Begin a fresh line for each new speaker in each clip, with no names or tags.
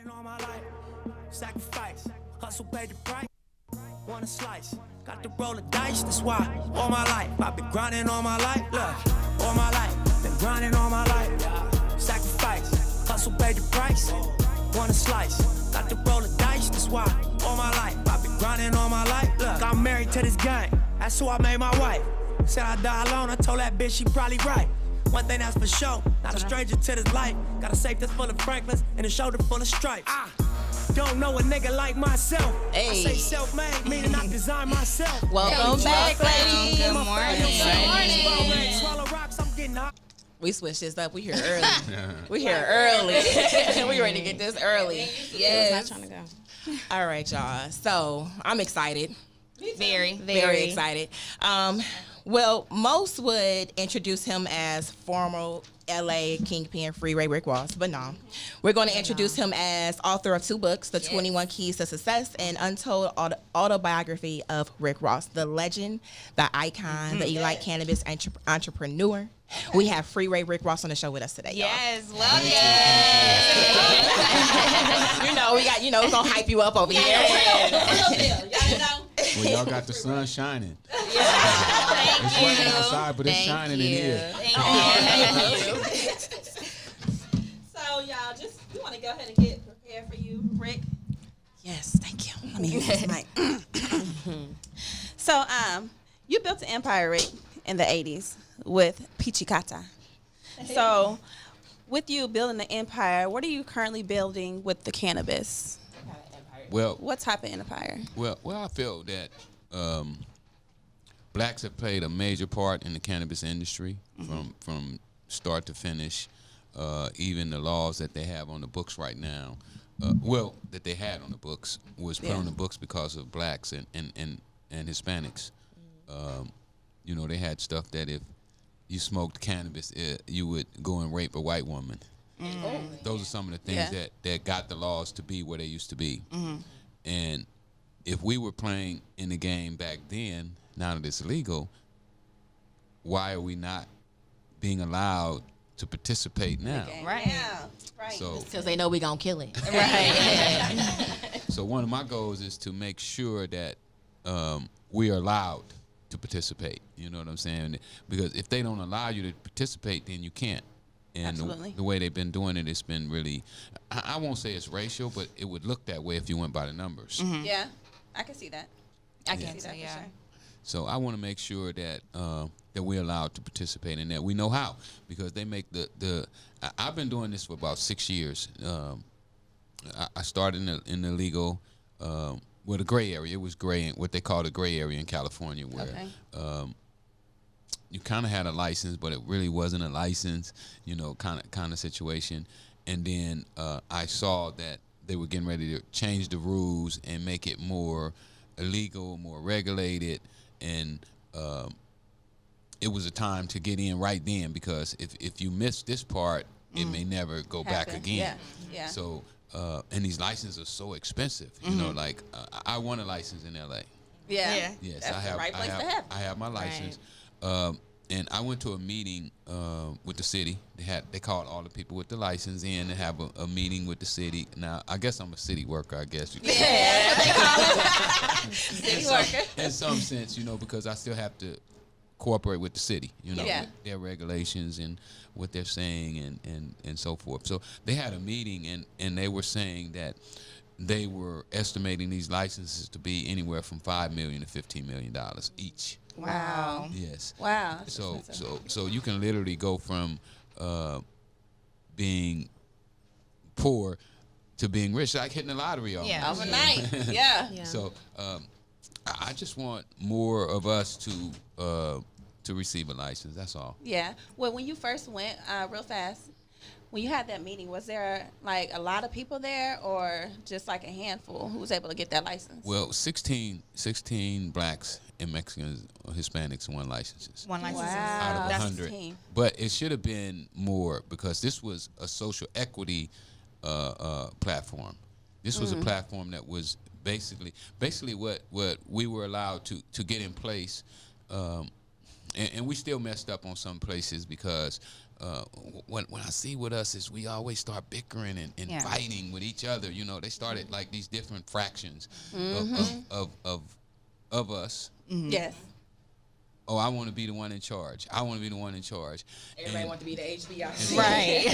grinding all my life, sacrifice, hustle paid the price. Want a slice, got to roll the dice, that's why all my life I've been grinding all my life, look, all my life, been grinding all my life, sacrifice, hustle paid the price, want a slice, got to roll the dice, that's why all my life I've been grinding all my life, look, I'm married to this game, that's who I made my wife, said I die alone, I told that bitch she probably right. One thing that's for sure, not a stranger to this life. Got a safe that's full of Franklins and a shoulder full of stripes. Don't know a nigga like myself.
Hey.
I say self-made, meaning I design myself.
Welcome back, ladies.
Good morning.
Swallow rocks, I'm getting hot.
We switched this up. We here early. We here early. We ready to get this early. Yes.
Not trying to go.
All right, y'all. So I'm excited.
Very
Excited. Well, most would introduce him as former LA Kingpin Freeway Rick Ross, but no. We're going to introduce him as author of 2 books, The 21 Keys to Success and Untold Autobiography of Rick Ross, the legend, the icon, the ELITE Cannabis Entrepreneur. We have Freeway Rick Ross on the show with us today, y'all.
Yes, well,
We got, we're going to hype you up over here.
Well, y'all got the sun shining. It's raining outside, but it's shining in here.
So, y'all, we want to go ahead and get prepared for you, Rick.
Yes, thank you. Let me use this mic.
So, you built an empire, Rick, in the 80s with Pichicata. So, with you building the empire, what are you currently building with the cannabis?
Well,
What type of empire?
well, I feel that blacks have played a major part in the cannabis industry from start to finish. Even the laws that they have on the books right now, that they had on the books was put on the books because of blacks and Hispanics. They had stuff that if you smoked cannabis, you would go and rape a white woman. Those are some of the things that got the laws to be where they used to be. And if we were playing in the game back then, now that it's legal, why are we not being allowed to participate now?
Right.
Yeah, right.
So,
Because they know we going to kill it.
so one of my goals is to make sure that we are allowed to participate. You know what I'm saying? Because if they don't allow you to participate, then you can't. And the way they've been doing it, it's been really, I won't say it's racial, but it would look that way if you went by the numbers.
Yeah, I can see that.
I can see
that
that,
for sure.
So I want to make sure that that we're allowed to participate in that. We know how, because they make I've been doing this for about 6 years. I started in the legal, the gray area. It was gray, what they call the gray area in California, where you kind of had a license, but it really wasn't a license, kind of situation. And then I saw that they were getting ready to change the rules and make it more illegal, more regulated, and it was a time to get in right then, because if you miss this part, it may never go back again.
Yeah.
So and these licenses are so expensive. Like I want a license in LA.
Yeah.
Yes,
That's
I have.
the right place
I have,
to have.
I have my license. And I went to a meeting with the city. They called all the people with the license in to have a meeting with the city. Now, I guess I'm a city worker, I guess.
City worker.
In some sense, because I still have to cooperate with the city, with their regulations and what they're saying and so forth. So they had a meeting, and they were saying that they were estimating these licenses to be anywhere from $5 million to $15 million each.
Wow.
Yes.
Wow.
So you can literally go from being poor to being rich, like hitting the lottery almost.
Yeah.
Overnight. Yeah.
So I just want more of us to receive a license. That's all.
Yeah. Well, when you first went, real fast, when you had that meeting, was there like a lot of people there, or just like a handful who was able to get that license?
Well, 16 blacks and Mexicans or Hispanics won licenses.
One license.
Wow.
Out of
That's
100.
16.
But it should have been more, because this was a social equity platform. This was a platform that was basically what we were allowed to get in place. And we still messed up on some places because when I see with us is we always start bickering and fighting with each other. You know, they started like these different fractions of us.
Yes.
Oh, I want to be the one in charge. I want to be the one in charge.
Everybody want to be the HBI.
Right.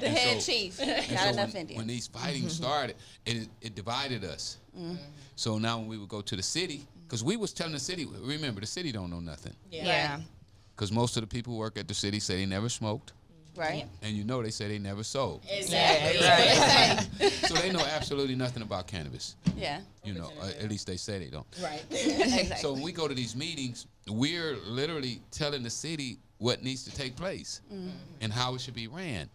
The head chief. Not enough
when,
Indian.
when these fighting started, it divided us. So now when we would go to the city, because we was telling the city, remember, the city don't know nothing.
Yeah.
Because most of the people who work at the city say they never smoked.
Right.
And you know they say they never sold.
Exactly.
Right.
So they know absolutely nothing about cannabis.
Yeah.
You know, at least they say they don't.
Right.
Exactly.
So when we go to these meetings, we're literally telling the city what needs to take place and how it should be ran.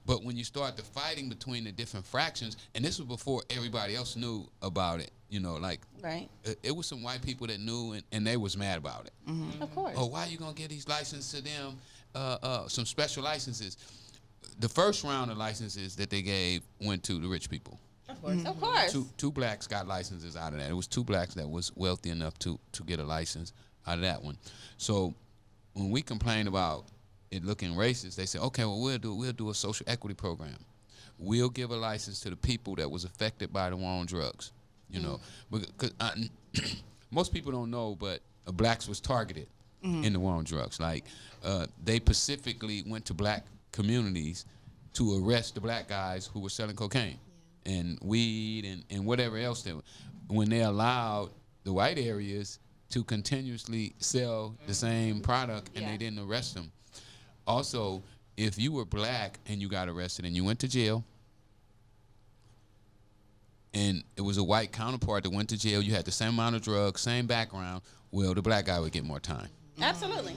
But when you start the fighting between the different fractions, and this was before everybody else knew about it, you know, like
Right.
it was some white people that knew and they was mad about it.
Of course.
Oh, why are you going to give these licenses to them, some special licenses? The first round of licenses that they gave went to the rich people.
Of course.
Of course.
Two blacks got licenses out of that. It was two blacks that was wealthy enough to get a license out of that one. So when we complained about it looking racist, they said, okay, well, we'll do a social equity program. We'll give a license to the people that was affected by the war on drugs. You know, because most people don't know, but blacks was targeted in the war on drugs. Like they specifically went to black communities to arrest the black guys who were selling cocaine and weed and whatever else. When they allowed the white areas to continuously sell the same product and they didn't arrest them. Also, if you were black and you got arrested and you went to jail, and it was a white counterpart that went to jail, you had the same amount of drugs, same background, well, the black guy would get more time.
Absolutely.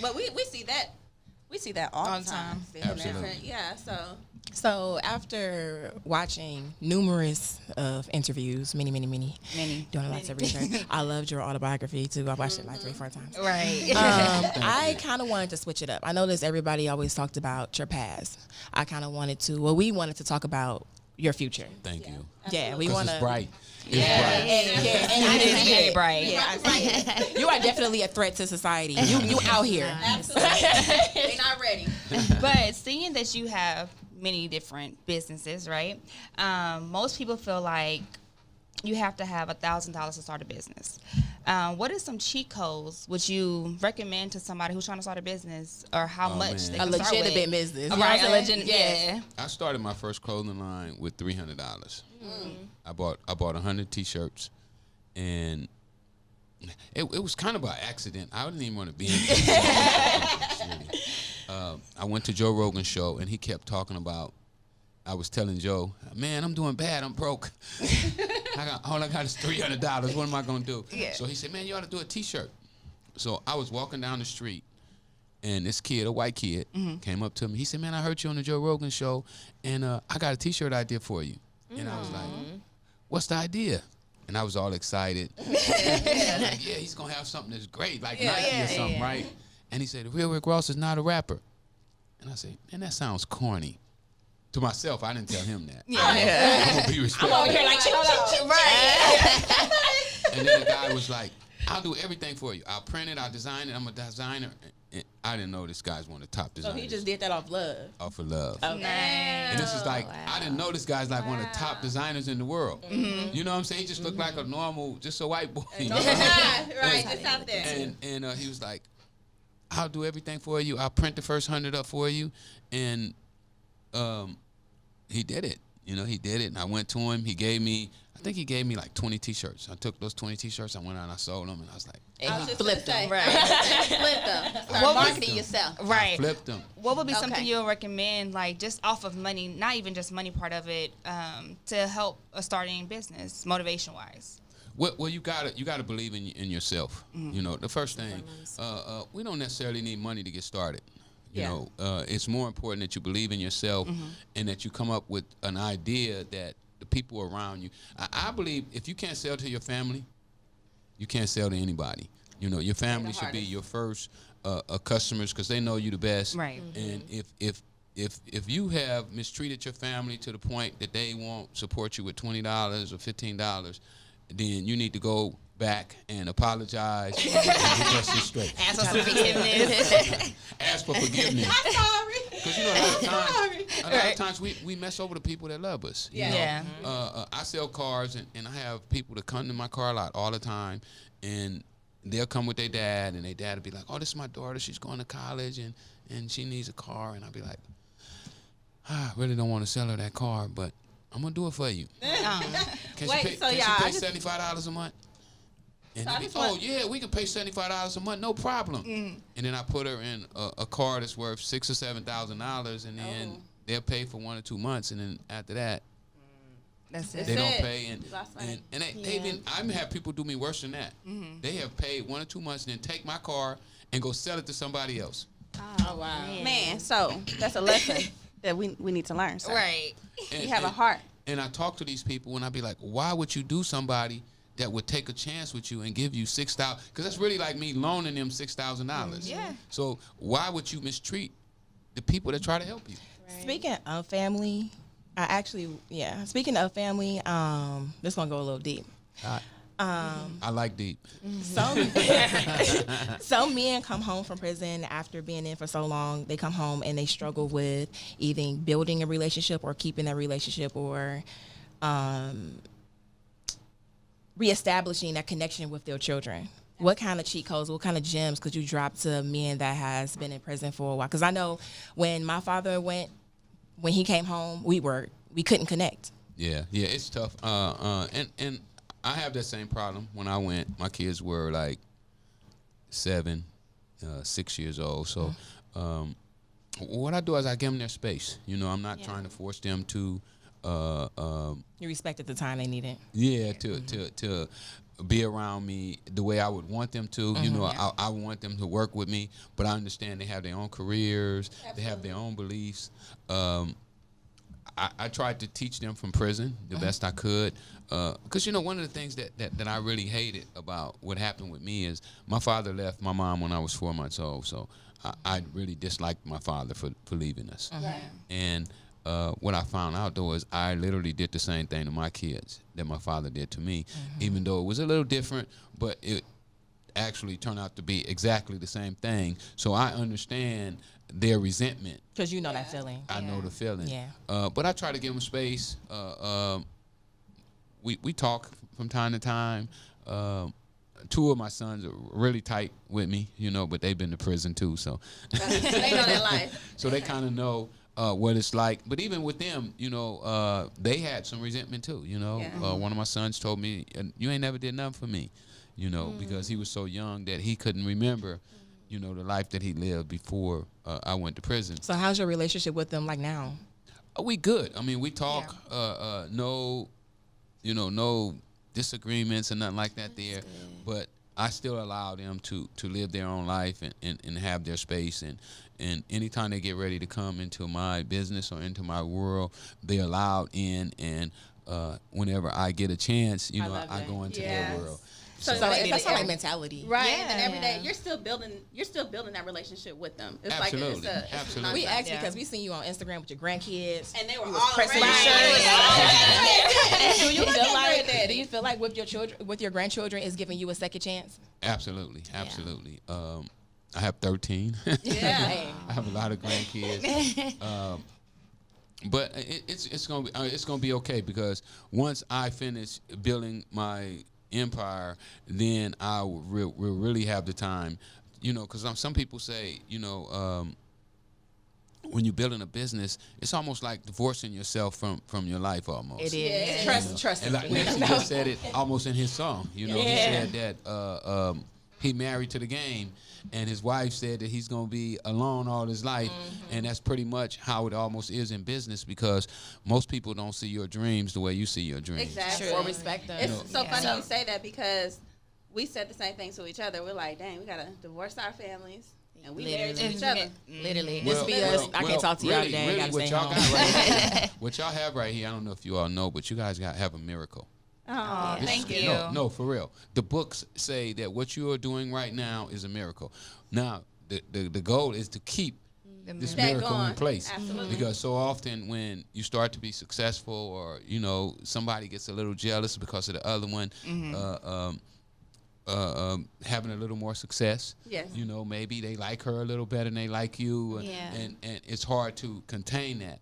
But we see that. We see that all the time.
Absolutely.
Yeah,
So after watching numerous of interviews, many, doing lots of research, I loved your autobiography too. I watched it like 3-4 times.
Right.
I kind of wanted to switch it up. I noticed everybody always talked about your past. I kind of wanted to. Well, we wanted to talk about your future.
Thank you.
Yeah, we
'Cause
want
it's
to.
bright. It's
Yeah,
bright.
and
It is very bright.
Yeah, you are definitely a threat to society. You out here.
absolutely. They not ready.
But seeing that you have many different businesses, right? Most people feel like you have to have $1,000 to start a business. What are some cheat codes would you recommend to somebody who's trying to start a business, or how much
man.
they
A
can start with?
legitimate business.
Right, a
You know what I'm
legitimate.
saying?
Yeah.
I started my first clothing line with $300. I bought 100 T-shirts, and it was kind of by accident. I didn't even want to be in it. I went to Joe Rogan's show, and he kept talking about. I was telling Joe, man, I'm doing bad. I'm broke. All I got is $300. What am I gonna do?
Yeah.
So he said, man, you ought to do a T-shirt. So I was walking down the street, and this kid, a white kid, came up to me. He said, man, I heard you on the Joe Rogan show, and I got a T-shirt idea for you. And I was like, what's the idea? And I was all excited. I was like, yeah, he's gonna have something that's great, like Nike or something, right? And he said, the real Rick Ross is not a rapper. And I said, man, that sounds corny. To myself, I didn't tell him that. I'm gonna be respectful.
I'm over here like,
Right.
And then the guy was like, I'll do everything for you. I'll print it, I'll design it. I'm a designer. And I didn't know this guy's one of the top
So
designers.
he just did that off love.
off of love.
Okay.
And this is like, I didn't know this guy's like one of the top designers in the world. You know what I'm saying? He just looked like a normal, just a white boy.
Right, just out there.
And he was like, I'll do everything for you. I'll print the first 100 up for you. And he did it. You know, he did it. And I went to him. I think he gave me like 20 T-shirts. I took those 20 T-shirts. I went out and I sold them. And I was like,
I was just
flipped
gonna say,
them.
flip them. Start marketing yourself.
Right.
flipped them.
What would be
Okay.
something you'll recommend, like just off of money, not even just money part of it, to help a starting business, motivation wise?
Well, you gotta believe in yourself. You know, the first thing, we don't necessarily need money to get started. You know, it's more important that you believe in yourself and that you come up with an idea that the people around you. I believe if you can't sell to your family, you can't sell to anybody. You know, your family should be your first customers because they know you the best.
Right.
And if you have mistreated your family to the point that they won't support you with $20 or $15, then you need to go back and apologize and get that shit straight.
Ask for some forgiveness.
Ask for forgiveness.
I'm sorry.
Because, you know, a lot of times we mess over the people that love us. You know?
Yeah.
I sell cars, and I have people that come to my car lot all the time, and they'll come with their dad, and their dad will be like, oh, this is my daughter. She's going to college, and she needs a car. And I'll be like, I really don't want to sell her that car, but I'm going to do it for you. Can
Wait,
she pay,
so
can
y'all,
she pay $75 a month? And
So
they
I
be,
just
oh,
want-
yeah, we can pay $75 a month, no problem. And then I put her in a car that's worth $6,000 or $7,000, and then they'll pay for 1 or 2 months, and then after that,
That's
they
it.
don't
it.
pay. And
Lost money.
they even, I've had people do me worse than that. They have paid 1 or 2 months and then take my car and go sell it to somebody else.
Oh wow.
Man, so that's a lesson that we need to learn. Sir.
Right.
And,
You have a heart.
And I talk to these people, and I be like, why would you do somebody that would take a chance with you and give you $6,000? Because that's really like me loaning them $6,000.
Yeah.
So why would you mistreat the people that try to help you?
Speaking of family, Speaking of family, this gonna go a little deep.
I like deep.
Some men come home from prison after being in for so long. They come home and they struggle with either building a relationship or keeping that relationship, or reestablishing that connection with their children. What kind of cheat codes, what kind of gems could you drop to men that has been in prison for a while? Because I know when my father when he came home, we couldn't connect.
Yeah, it's tough. And I have that same problem. When I went, my kids were like 7, 6 years old. So what I do is I give them their space. You know, I'm not trying to force them to.
You respected the time they needed.
Yeah, to be around me the way I would want them to. You know, I want them to work with me, but I understand they have their own careers, they have their own beliefs. I tried to teach them from prison the best I could, because, you know, one of the things that I really hated about what happened with me is my father left my mom when I was 4 months old, so I really disliked my father for leaving us. And what I found out, though, is I literally did the same thing to my kids that my father did to me, even though it was a little different, but it actually turned out to be exactly the same thing. So I understand their resentment.
Because you know that feeling.
I know the feeling.
Yeah.
But I try to give them space. We talk from time to time. 2 of my sons are really tight with me, you know, but they've been to prison too, so
They know their life.
so they kind of know what it's like. But even with them, you know, they had some resentment too. You know,
Yeah.
one of my sons told me, "You ain't never did nothing for me," you know, because he was so young that he couldn't remember, you know, the life that he lived before I went to prison.
So how's your relationship with them like now?
We good. I mean, we talk. No, you know, no disagreements and nothing like that there. But I still allow them to live their own life and have their space. And anytime they get ready to come into my business or into my world, they're allowed in. And whenever I get a chance, you know, I go into their world.
So
That's like mentality.
Right,
Yeah.
and every day you're still building that relationship with them. It's
Absolutely.
like it's
Absolutely.
We
nonstop.
asked you because we seen you on Instagram with your grandkids.
And they were
You
all
was pressing your
around.
shirt. Do you
Look
feel
at
like
Granddaddy.
do you feel like with your children, with your grandchildren, is giving you a second chance?
Absolutely. I have 13.
Yeah.
I have a lot of grandkids. But it's gonna be okay, because once I finish building my empire, then I will really have the time, you know, because some people say, you know, when you're building a business, it's almost like divorcing yourself from your life almost.
It is.
Yeah. Trust.
And like Nipsey just said it almost in his song. You know, he
Yeah.
said that he married to the game, and his wife said that he's going to be alone all his life. And that's pretty much how it almost is in business, because most people don't see your dreams the way you see your dreams.
Exactly.
Or respect them.
It's so
Yeah.
funny
So-
you say that, because we said the same thing to each other. We're like, dang, we gotta divorce our families, and we married to each other.
Literally.
Well,
This be us. I can't talk to y'all today. I gotta
what
stay
y'all
home.
got right here, what y'all have right here, I don't know if you all know, but you guys have a miracle.
Oh,
Thank you.
No, for real. The books say that what you are doing right now is a miracle. Now, the goal is to keep this
That
miracle
going.
in place.
Absolutely.
Because so often when you start to be successful, or, you know, somebody gets a little jealous because of the other one, having a little more success.
Yes.
You know, maybe they like her a little better than they like you.
Yeah.
And it's hard to contain that.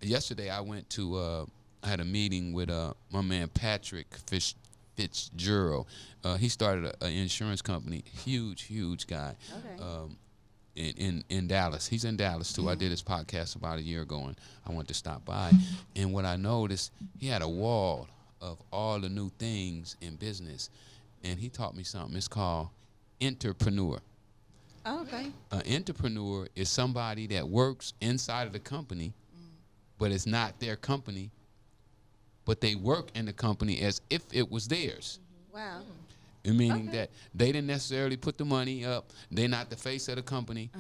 Yesterday I went to, I had a meeting with my man Patrick Fitzgerald. He started an insurance company, huge guy.
Okay.
In Dallas. He's in Dallas too. I did his podcast about a year ago and I went to stop by. And what I noticed, he had a wall of all the new things in business. And he taught me something. It's called entrepreneur.
Oh, okay.
An entrepreneur is somebody that works inside of the company, but it's not their company, but they work in the company as if it was theirs.
Wow.
Meaning that they didn't necessarily put the money up. They're not the face of the company,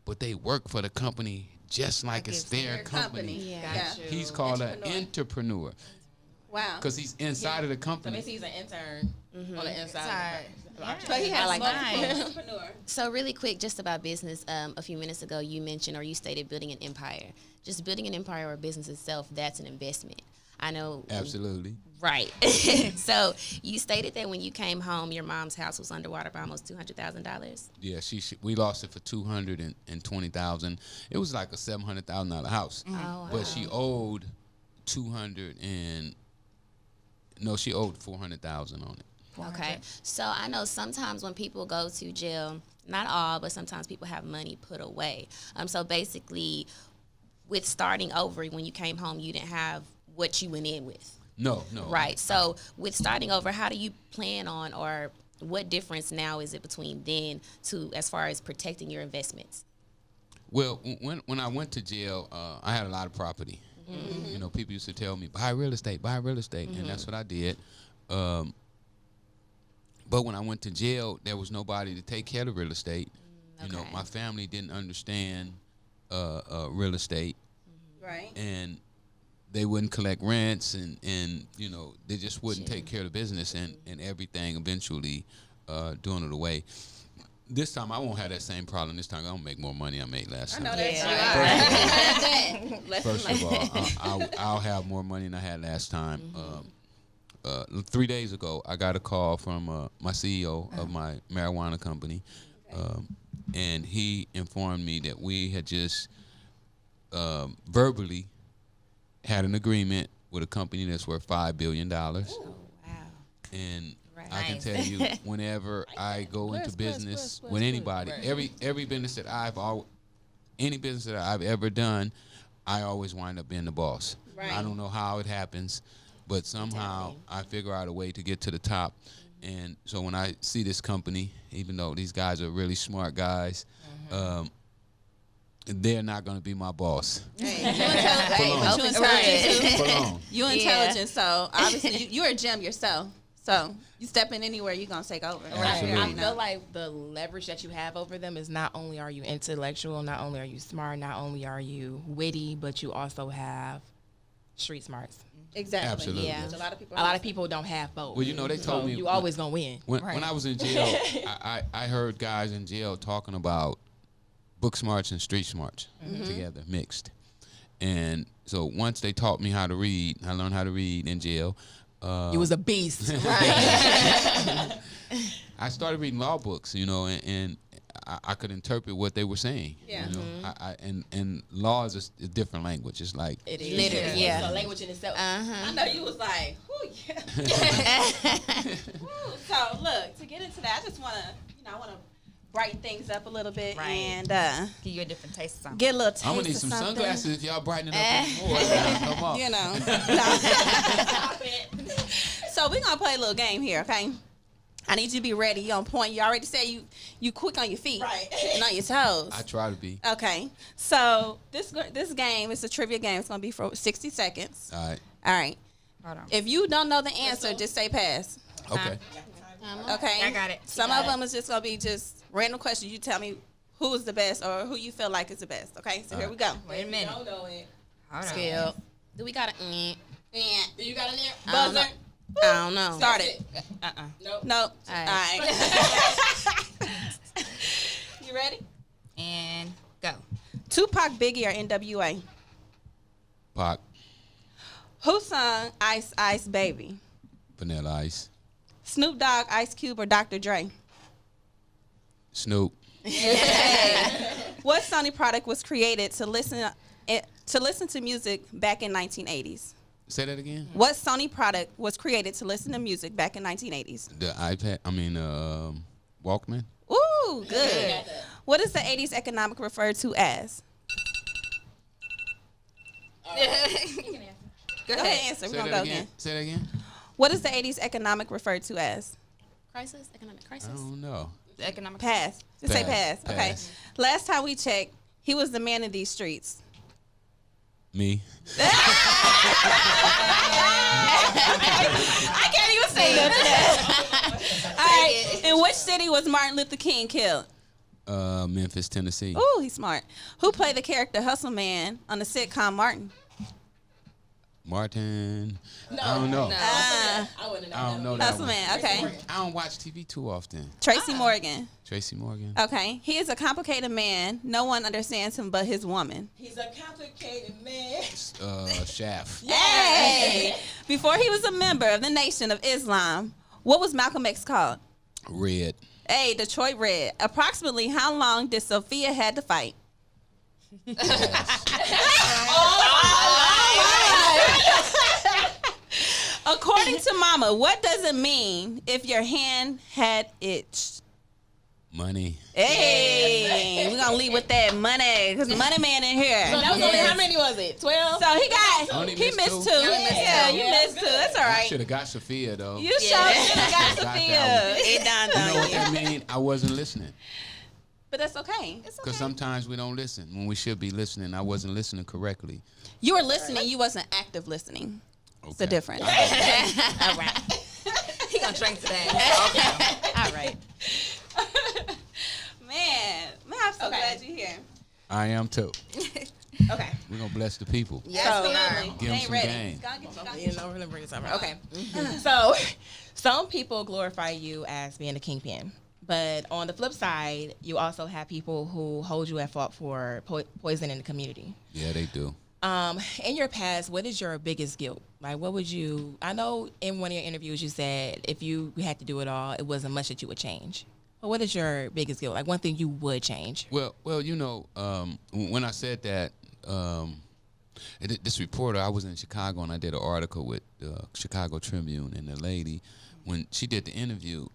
but they work for the company just like it's their company.
Yeah.
He's called an entrepreneur
Wow.
because he's inside of the
So
company.
basically, he's an intern on the inside.
So he has
like
multiple
mine.
entrepreneur.
So really quick, just about business. A few minutes ago, you mentioned or you stated building an empire. Just building an empire or a business itself, that's an investment. I know.
Absolutely.
Right. So you stated that when you came home, your mom's house was underwater by almost $200,000.
Yeah, we lost it for $220,000. It was like a $700,000 house, but she owed she owed $400,000 on it.
Okay. So I know sometimes when people go to jail, not all, but sometimes people have money put away. So basically, with starting over, when you came home, you didn't have what you went in with.
No.
Right. So with starting over, how do you plan on, or what difference now is it between then to as far as protecting your investments?
Well, when I went to jail, I had a lot of property. You know, people used to tell me, buy real estate, and that's what I did. But when I went to jail, there was nobody to take care of real estate. You know, my family didn't understand real estate.
Right.
And they wouldn't collect rents, and you know, they just wouldn't take care of the business, and everything eventually doing it away. This time I won't have that same problem. This time I'm gonna make more money I made last time.
I know that's right.
First of all, I'll have more money than I had last time. 3 days ago, I got a call from my CEO of my marijuana company, and he informed me that we had just verbally had an agreement with a company that's worth $5 billion.
Wow.
And
Right.
I can tell you, whenever I go into business with anybody, every business that any business that I've ever done, I always wind up being the boss.
Right.
I don't know how it happens, but somehow I figure out a way to get to the top. And so when I see this company, even though these guys are really smart guys, they're not going to be my boss.
You intelligent, so obviously you're a gem yourself. So you step in anywhere, you're going to take over.
Absolutely.
I feel like the leverage that you have over them is not only are you intellectual, not only are you smart, not only are you witty, but you also have street smarts.
Exactly.
Absolutely.
Yeah.
Which
A lot of people don't have both.
Well, you know, they told me
you always gonna win.
When I was in jail, I heard guys in jail talking about book smarts and street smarts together, mixed. And so once they taught me how to read, I learned how to read in jail.
You was a beast.
I started reading law books, you know, and I could interpret what they were saying.
Yeah.
You know, and law is a different language. It's like
It is.
Literally, yeah.
It's a language in itself.
I know you was like, oh yeah. So look, to get into that, I just want to, I want to brighten things up a little bit and
Give you a different taste of something.
get a little taste
I'm gonna need
of
some
something.
sunglasses if y'all brighten it up even more. Come on.
You know. So we're gonna play a little game here, okay? I need you to be ready. You on point. You already said you quick on your feet,
Right.
and on your toes.
I try to be.
Okay. So this game is a trivia game. It's gonna be for 60 seconds.
All right.
All right.
Hold on.
If you don't know the answer, just say pass.
Okay.
Okay.
I got it.
Some of them is just gonna be just random questions. You tell me who is the best or who you feel like is the best. Okay. So here we go.
Wait a minute.
Don't know it.
Hold on.
Skill. Do we got a
Do you got it there?
Buzzer.
I don't know.
Start it.
Nope.
Nope.
All
All
right.
right. You ready?
And go.
Tupac, Biggie, or NWA?
Pac,
Who sung Ice Ice Baby?
Vanilla Ice,
Snoop Dogg, Ice Cube, or Dr. Dre?
Snoop.
What Sony product was created to listen to music back in 1980s?
Say that again.
What Sony product was created to listen to music back in 1980s?
The iPad. Walkman.
Ooh, good. What is the 80s economic referred to as? Go ahead, answer. We're
Say
going to
that
go
again.
again.
Say that again.
What is the 80s economic referred to as?
Crisis, economic crisis.
I don't know.
The economic.
Pass. Just say pass.
Pass.
Okay.
Pass.
Last time we checked, he was the man in these streets.
Me.
I can't even say that. All right. In which city was Martin Luther King killed?
Memphis, Tennessee.
Ooh, he's smart. Who played the character Hustle Man on the sitcom Martin?
Martin. I don't know.
I wouldn't know.
I don't know that
Hustle
one.
Man. Okay.
I don't watch TV too often.
Tracy Morgan.
Tracy Morgan.
Okay. He is a complicated man. No one understands him but his woman.
He's a complicated man.
Shaft.
Hey! Before he was a member of the Nation of Islam, what was Malcolm X called?
Red.
Hey, Detroit Red. Approximately how long did Sophia had to fight? According to Mama, what does it mean if your hand had itched?
Money.
Hey, we're gonna leave with that money, because Money Man in here.
So that was only, how many was it? 12?
So
Only
he
missed
missed
two.
two.
You missed
Yeah,
two.
you
Yeah,
missed two. That's all
I
right.
should have got Sophia though.
You sure should have got
Got
Sophia.
that one.
It dawned
You know
on
what
you.
that mean? I wasn't listening.
But that's okay.
Because sometimes we don't listen when we should be listening. I wasn't listening correctly.
You were listening. You wasn't active listening. It's the
Okay.
difference.
All right. He gonna drink today. Okay. All right.
Man, I'm so
Okay.
glad you're here.
I am too.
Okay.
We're going to bless the people.
Absolutely.
Give 'em
They ain't
some
ready.
game.
Go get you, go
You
get
know, we're gonna bring this over. Okay. So, some people glorify you as being a kingpin, but on the flip side, you also have people who hold you at fault for poison in the community.
Yeah, they do.
In your past, what is your biggest guilt? Like, what would you? I know in one of your interviews you said if you had to do it all, it wasn't much that you would change. But what is your biggest guilt? Like one thing you would change?
Well, when I said that, this reporter, I was in Chicago and I did an article with the Chicago Tribune, and the lady, when she did the interview,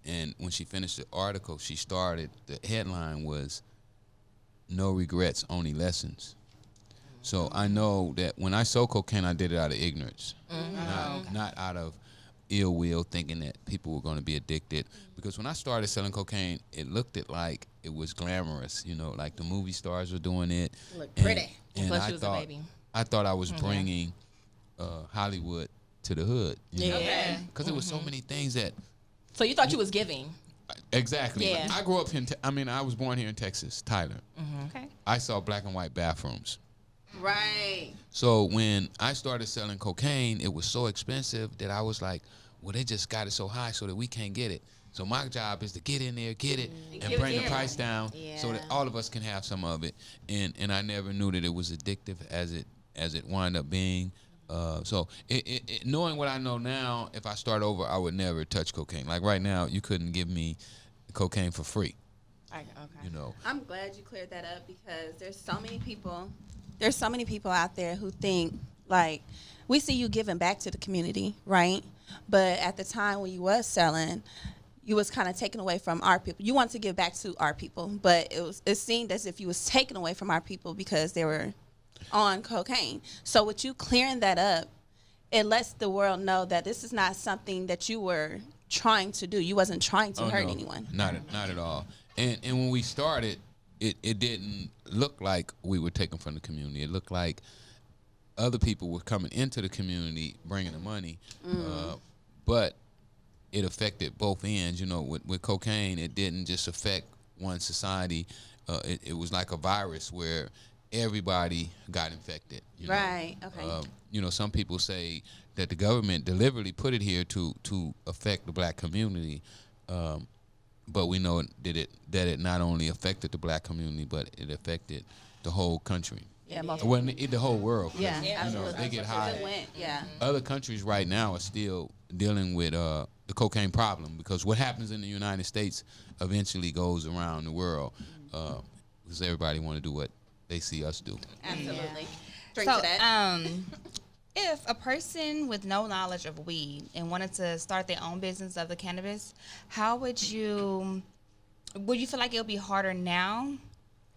and when she finished the article, the headline was, "No regrets, only lessons." So I know that when I sold cocaine, I did it out of ignorance, not out of ill will, thinking that people were going to be addicted. Because when I started selling cocaine, it looked like it was glamorous, like the movie stars were doing it.
Look pretty.
And
Plus
I
you was a
thought,
baby.
I thought I was bringing Hollywood to the hood.
Yeah.
Because there was so many things that.
So you thought you was giving?
Exactly.
Yeah.
I grew up I was born here in Texas, Tyler.
Okay.
I saw black and white bathrooms.
Right.
So when I started selling cocaine, it was so expensive that I was like, well, they just got it so high so that we can't get it. So my job is to get in there, get it, and bring the price down so that all of us can have some of it. And I never knew that it was addictive as it wound up being. So knowing what I know now, if I start over, I would never touch cocaine. Like right now, you couldn't give me cocaine for free.
Okay.
I'm glad you cleared that up, because there's so many people out there who think, like, we see you giving back to the community, right? But at the time when you was selling, you was kind of taken away from our people. You wanted to give back to our people, but it seemed as if you was taken away from our people because they were on cocaine. So with you clearing that up, it lets the world know that this is not something that you were trying to do. You wasn't trying to hurt anyone.
Not at all. And when we started, it didn't look like we were taken from the community. It looked like other people were coming into the community, bringing the money, but it affected both ends. With cocaine, it didn't just affect one society. It was like a virus where everybody got infected.
Right. Okay.
Some people say that the government deliberately put it here to affect the black community, but we know that it not only affected the black community, but it affected the whole country.
Yeah,
Well, the whole world.
Yeah, absolutely.
They get high.
Yeah.
Other countries right now are still dealing with the cocaine problem, because what happens in the United States eventually goes around the world, because everybody want to do what they see us do.
Absolutely. Drink
So,
to that.
if a person with no knowledge of weed and wanted to start their own business of the cannabis, how would you feel like it would be harder now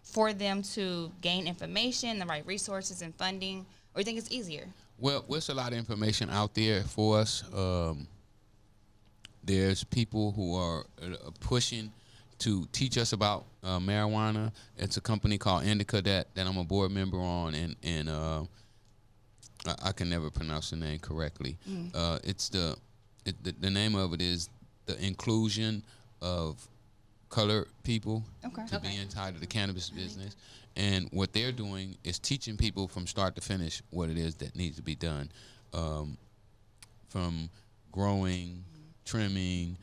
for them to gain information, the right resources and funding, or you think it's easier?
Well, there's a lot of information out there for us. There's people who are pushing to teach us about marijuana. It's a company called Indica that I'm a board member on, and I can never pronounce the name correctly. It's the name of it is the inclusion of colored people to be inside of the cannabis business. And what they're doing is teaching people from start to finish what it is that needs to be done, from growing, trimming,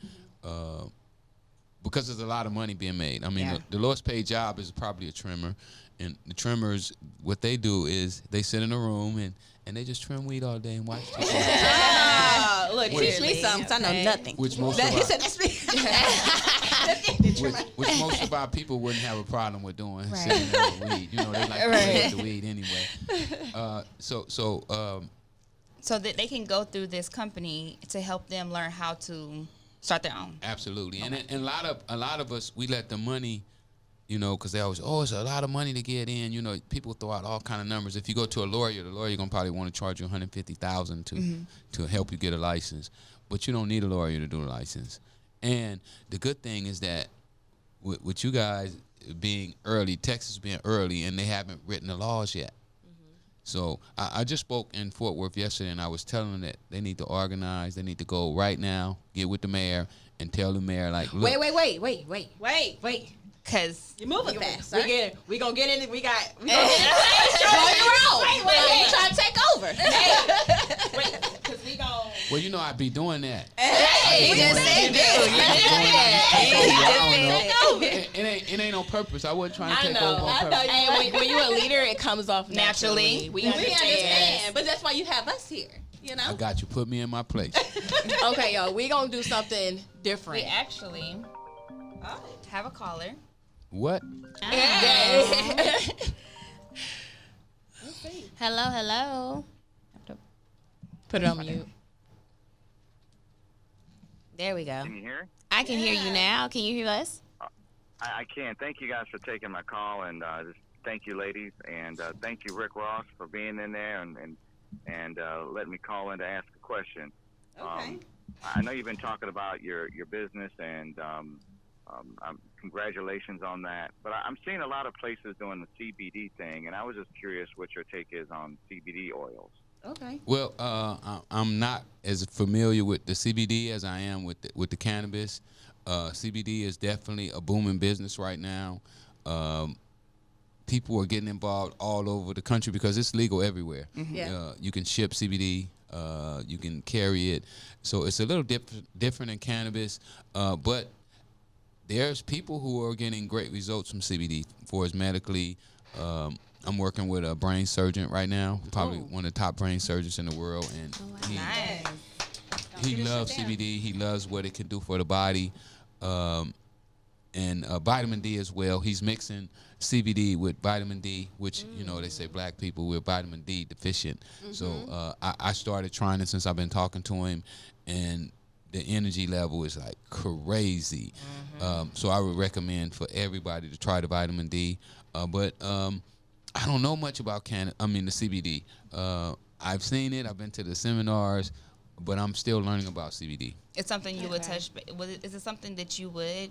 because there's a lot of money being made. I mean, the lowest paid job is probably a trimmer, and the trimmers, what they do is they sit in a room and they just trim weed all day and watch TV.
Look, teach me something, 'cause I know nothing.
Which most
He
of
said that's me.
which most of our people wouldn't have a problem with doing, sitting there with weed. You know, they like to smoke the weed anyway.
So that they can go through this company to help them learn how to start their own.
Absolutely, and a lot of us, we let the money, you know, because they always, it's a lot of money to get in. You know, people throw out all kind of numbers. If you go to a lawyer, the lawyer gonna probably want to charge you $150,000 to help you get a license, but you don't need a lawyer to do a license. And the good thing is that with you guys being early, Texas being early, and they haven't written the laws yet. So I just spoke in Fort Worth yesterday, and I was telling them that they need to organize. They need to go right now, get with the mayor, and tell the mayor, like, look.
Wait.
Cause
You're moving fast.
We gonna get in it. We gonna get in.
Wait, trying to take over.
Cause we gon'
Well, you know, I be doing that.
He just said
It ain't on purpose. I wasn't trying to take over on
I
purpose.
know. And when you're a leader, it comes off
Naturally.
We
We
understand.
understand, but that's why you have us here. You know.
I got you. Put me in my place.
Okay, y'all. We gonna do something different.
we actually have a caller.
What?
Hello.
Put it on mute.
There we go.
Can you hear?
I can hear you now. Can you hear us?
I can. Thank you guys for taking my call, and just thank you, ladies, and thank you, Rick Ross, for being in there and letting me call in to ask a question.
Okay.
I know you've been talking about your business, and congratulations on that. But I'm seeing a lot of places doing the CBD thing, and I was just curious what your take is on CBD oils.
Okay.
Well, I'm not as familiar with the CBD as I am with the cannabis. CBD is definitely a booming business right now. People are getting involved all over the country because it's legal everywhere.
Yeah.
You can ship CBD. You can carry it. So it's a little different than cannabis. But there's people who are getting great results from CBD for us medically. I'm working with a brain surgeon right now, probably one of the top brain surgeons in the world, and he loves CBD. He loves what it can do for the body, and vitamin D as well. He's mixing CBD with vitamin D, which you know they say black people we're vitamin D deficient. So I started trying it since I've been talking to him, and the energy level is like crazy. So I would recommend for everybody to try the vitamin D, but I don't know much about the CBD. I've seen it. I've been to the seminars, but I'm still learning about CBD.
It's something you would touch. Is it something that you would?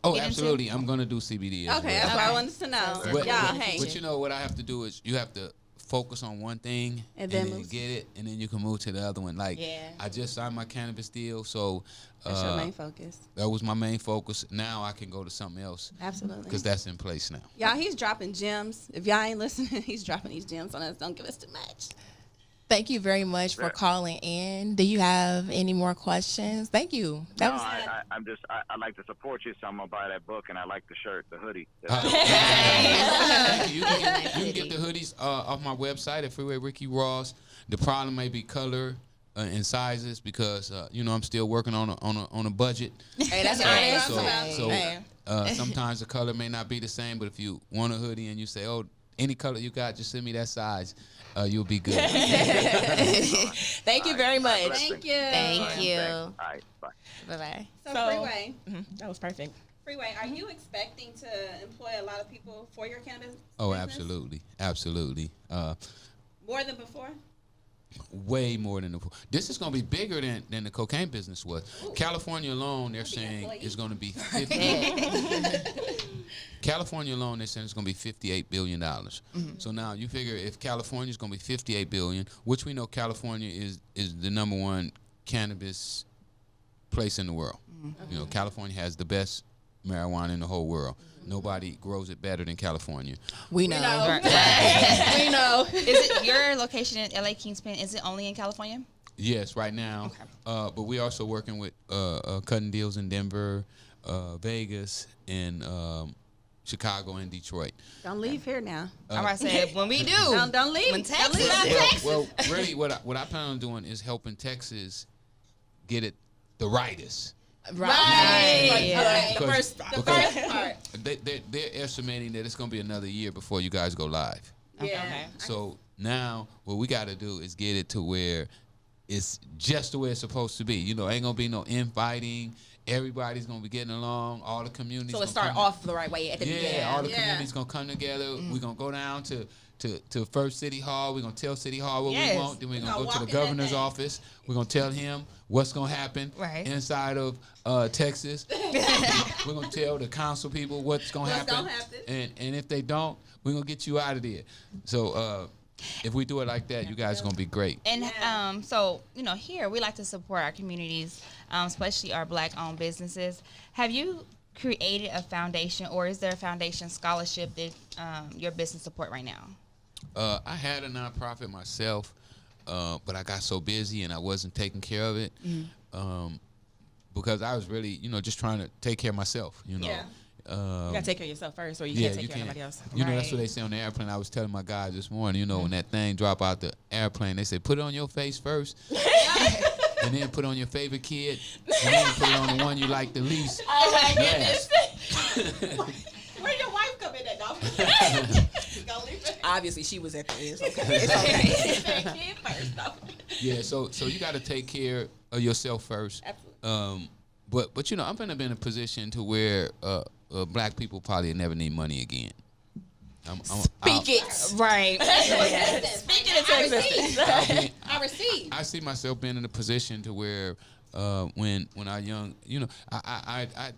Oh,
get into?
absolutely. I'm going to do CBD as
Okay,
well.
that's what I wanted to know.
But,
Y'all, hey.
but you know what I have to do is you have to focus on one thing
And
and
then
then
move.
get it, and then you can move to the other one. Like I just signed my cannabis deal, so
That's your main focus.
that was my main focus. Now I can go to something else
Absolutely.
because that's in place now.
Y'all, he's dropping gems. If y'all ain't listening, he's dropping these gems on us. Don't give us too much.
Thank you very much for calling in. Do you have any more questions? Thank you. That was
I like to support you, so I'm gonna buy that book, and I like the shirt, the hoodie.
You can get the hoodies off my website at Freeway Ricky Ross. The problem may be color. in sizes because I'm still working on a budget.
Hey, that's right.
Sometimes the color may not be the same, but if you want a hoodie and you say, "Oh, any color you got, just send me that size," you'll be good.
Thank you very much.
Thank you.
Thank you.
All right, bye.
Bye-bye.
So,
So-
Freeway,
That was perfect.
Freeway, are you expecting to employ a lot of people for your cannabis?
Oh,
business?
absolutely.
More than before?
Way more than this is going to be bigger than the cocaine business was. California alone, they're saying is going to be 50. California alone, they're saying it's going to be $58 billion. So now you figure if California is going to be $58 billion, which we know California is the number one cannabis place in the world. California has the best marijuana in the whole world. Nobody grows it better than California.
We know.
We know. Is it your location in LA Kingpin? Is it only in California?
Yes, right now. Okay. But we also working with cutting deals in Denver, Vegas, and Chicago and Detroit.
Don't leave here now.
I'm about to say when we do.
Don't leave.
When
Don't leave out Texas.
Well, really, what I plan on doing is helping Texas get it the rightest.
Right. The
Because-
first part.
They're estimating that it's going to be another year before you guys go live.
Yeah.
So now what we got to do is get it to where it's just the way it's supposed to be. Ain't going to be no infighting. Everybody's going to be getting along. All the communities.
So it start off the right way at the beginning.
Yeah, all the communities going to come together. We're going to go down to First City Hall. We're going to tell City Hall what we want. Then we're going to go to the governor's office. We're going to tell him what's going to happen inside of Texas. We're going to tell the council people what's going to happen. And if they don't, we're going to get you out of there. So if we do it like that, you guys are going to be great.
And so, here we like to support our communities, especially our Black-owned businesses. Have you created a foundation, or is there a foundation scholarship that your business support right now?
I had a nonprofit myself, but I got so busy and I wasn't taking care of it because I was really, just trying to take care of myself,
you gotta take care of yourself first, or you can't take care of nobody else.
That's what they say on the airplane. I was telling my guys this morning, when that thing drop out the airplane, they say put it on your face first, and then put on your favorite kid, and then put it on the one you like the least.
Oh my goodness! Where your wife come in at, dog? Obviously, she was at the end. It's okay. Kid first, though.
Yeah, so you got to take care of yourself first.
Absolutely.
But I'm gonna be in a position to where Black people probably never need money again.
Speak it.
Right.
Speak it into existence.
I receive.
I see myself being in a position to where when I young,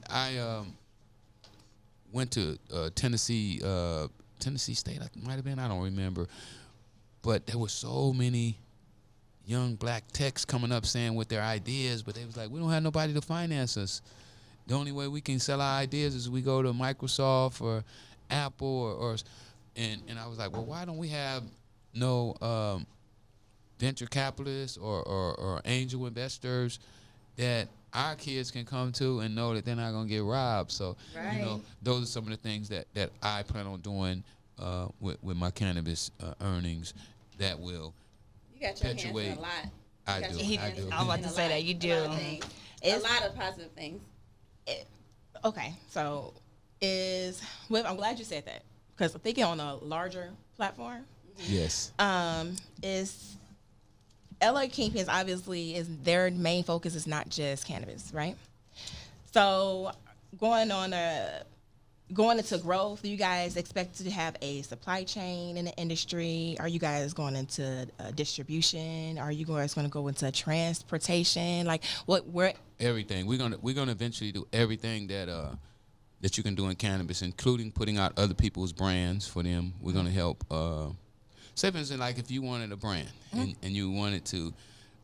I went to Tennessee State, might have been, I don't remember, but there were so many young Black techs coming up saying with their ideas, but they was like, we don't have nobody to finance us. The only way we can sell our ideas is we go to Microsoft or Apple and I was like, well, why don't we have no venture capitalists or angel investors that our kids can come to and know that they're not going to get robbed. So, those are some of the things that I plan on doing with my cannabis earnings that will
You got your
perpetuate.
hands in a lot.
I do.
I'm about to say that you do.
A lot of positive things.
Okay, so I'm glad you said that, because thinking on a larger platform,
Yes.
is LA Kingpins obviously is their main focus is not just cannabis, right? So going into growth, do you guys expect to have a supply chain in the industry? Are you guys going into distribution? Are you guys going to go into transportation? Like where?
Everything. We're gonna eventually do everything that you can do in cannabis, including putting out other people's brands for them. We're gonna help. Say for instance, like if you wanted a brand and you wanted to